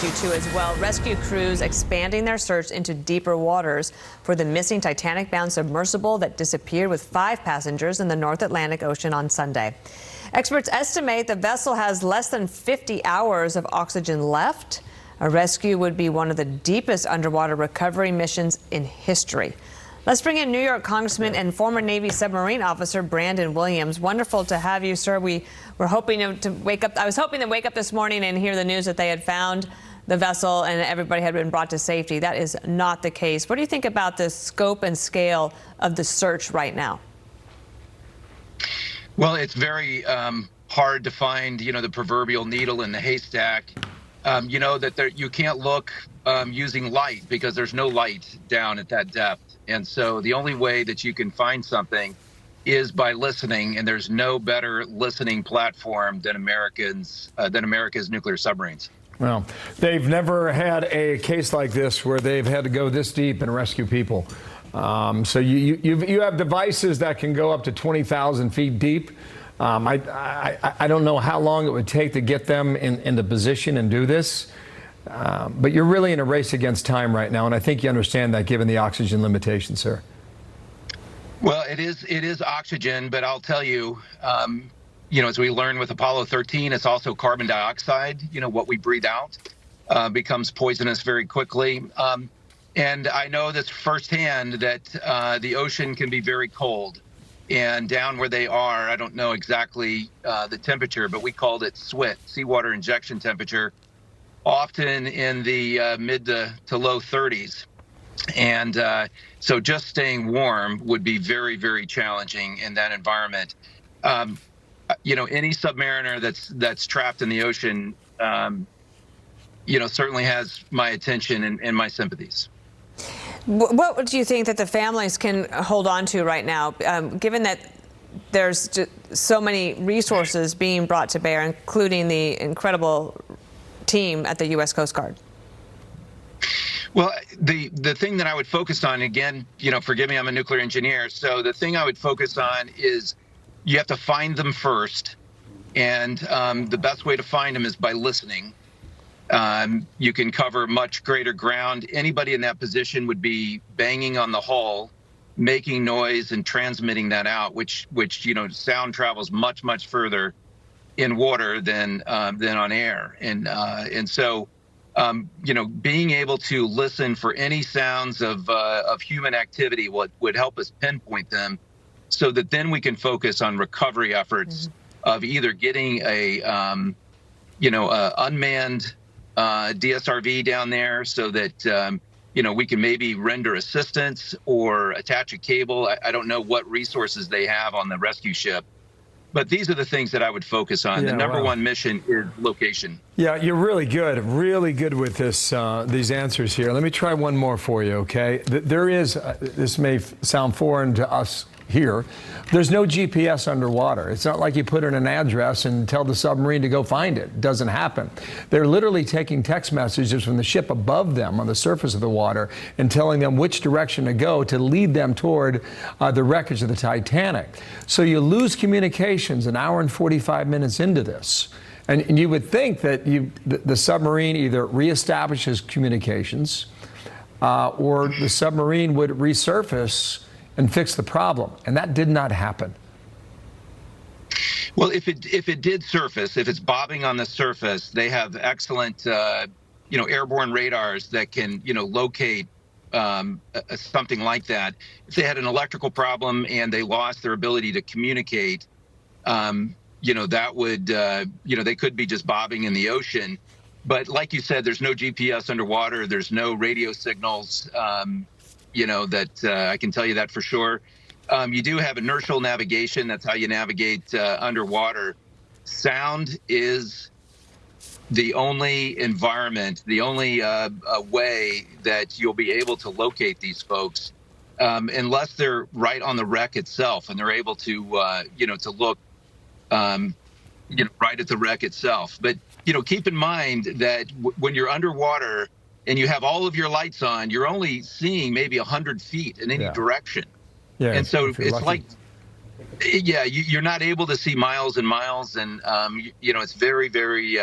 you to as well. Rescue crews expanding their search into deeper waters for the missing Titanic-bound submersible that disappeared with 5 passengers in the North Atlantic Ocean on Sunday. Experts estimate the vessel has less than 50 hours of oxygen left. A rescue would be one of the deepest underwater recovery missions in history. Let's bring in New York Congressman and former Navy submarine officer Brandon Williams. Wonderful to have you, sir. We were hoping to wake up. I was hoping to wake up this morning and hear the news that they had found the vessel and everybody had been brought to safety. That is not the case. What do you think about the scope and scale of the search right now? Well, it's very hard to find, the proverbial needle in the haystack. That you can't look using light because there's no light down at that depth. And so the only way that you can find something is by listening. And there's no better listening platform than America's nuclear submarines. Well, they've never had a case like this where they've had to go this deep and rescue people. So you have devices that can go up to 20,000 feet deep. I don't know how long it would take to get them into position and do this. But you're really in a race against time right now, and I think you understand that given the oxygen limitations, sir. Well, it is oxygen, but I'll tell you, as we learned with Apollo 13, it's also carbon dioxide. What we breathe out becomes poisonous very quickly. And I know this firsthand that the ocean can be very cold. And down where they are, I don't know exactly the temperature, but we called it SWIT, seawater injection temperature, often in the mid to low 30s. And so just staying warm would be very, very challenging in that environment. Any submariner that's trapped in the ocean, certainly has my attention and my sympathies. What do you think that the families can hold on to right now, given that there's just so many resources being brought to bear, including the incredible team at the U.S. Coast Guard? Well, the thing that I would focus on, again, forgive me, I'm a nuclear engineer, so the thing I would focus on is you have to find them first, and the best way to find them is by listening. You can cover much greater ground. Anybody in that position would be banging on the hull, making noise and transmitting that out, which sound travels much, much further in water than on air. And so being able to listen for any sounds of human activity would help us pinpoint them, so that then we can focus on recovery efforts of either getting a unmanned DSRV down there, so that we can maybe render assistance or attach a cable. I don't know what resources they have on the rescue ship, but these are the things that I would focus on. The number one mission is location. Yeah, you're really good with these answers here. Let me try one more for you, okay? There is, this may sound foreign to us here, there's no GPS underwater. It's not like you put in an address and tell the submarine to go find it. It doesn't happen. They're literally taking text messages from the ship above them on the surface of the water and telling them which direction to go to lead them toward the wreckage of the Titanic. So you lose communications an hour and 45 minutes into this. And you would think that the submarine either reestablishes communications or the submarine would resurface and fix the problem, and that did not happen. Well, if it did surface, if it's bobbing on the surface, they have excellent, airborne radars that can, locate something like that. If they had an electrical problem and they lost their ability to communicate, that would, they could be just bobbing in the ocean. But like you said, there's no GPS underwater. There's no radio signals. I can tell you that for sure. You do have inertial navigation. That's how you navigate underwater. Sound is the only environment, the only way that you'll be able to locate these folks, unless they're right on the wreck itself and they're able to, to look, right at the wreck itself. But, keep in mind that when you're underwater and you have all of your lights on, you're only seeing maybe 100 feet in any direction. Yeah, and so it's like, you're not able to see miles and miles. And, it's very, very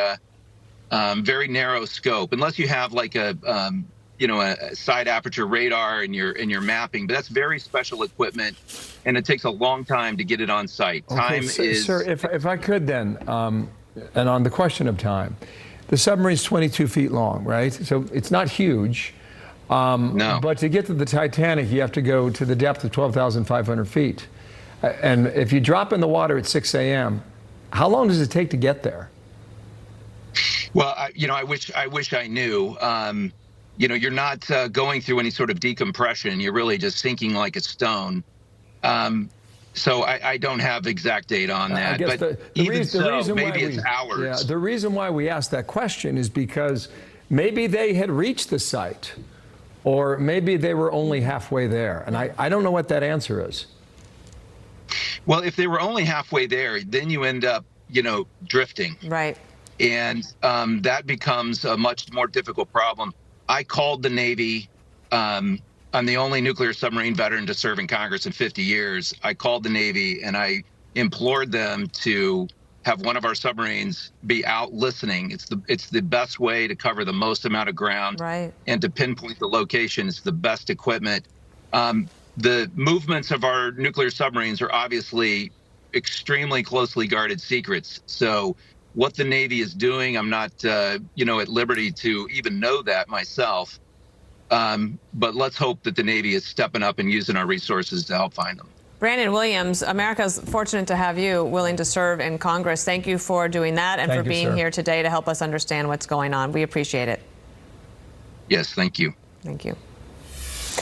very narrow scope, unless you have like a side aperture radar and you're mapping. But that's very special equipment, and it takes a long time to get it on site. Time is. Sir, if I could then, and on the question of time, the submarine's 22 feet long, right? So it's not huge. No. But to get to the Titanic, you have to go to the depth of 12,500 feet. And if you drop in the water at 6 a.m., how long does it take to get there? Well, I wish I knew. You're not going through any sort of decompression. You're really just sinking like a stone. So I don't have exact data on that. I guess but the reason maybe why it's hours. Yeah, the reason why we asked that question is because maybe they had reached the site, or maybe they were only halfway there. And I don't know what that answer is. Well, if they were only halfway there, then you end up, drifting. Right. And that becomes a much more difficult problem. I called the Navy. I'm the only nuclear submarine veteran to serve in Congress in 50 years. I called the Navy and I implored them to have one of our submarines be out listening. It's the best way to cover the most amount of ground, right, and to pinpoint the location. It's the best equipment. The movements of our nuclear submarines are obviously extremely closely guarded secrets. So what the Navy is doing, I'm not, at liberty to even know that myself. But let's hope that the Navy is stepping up and using our resources to help find them. Brandon Williams, America's fortunate to have you willing to serve in Congress. Thank you for doing that and for being here today to help us understand what's going on. We appreciate it. Yes, thank you. Thank you.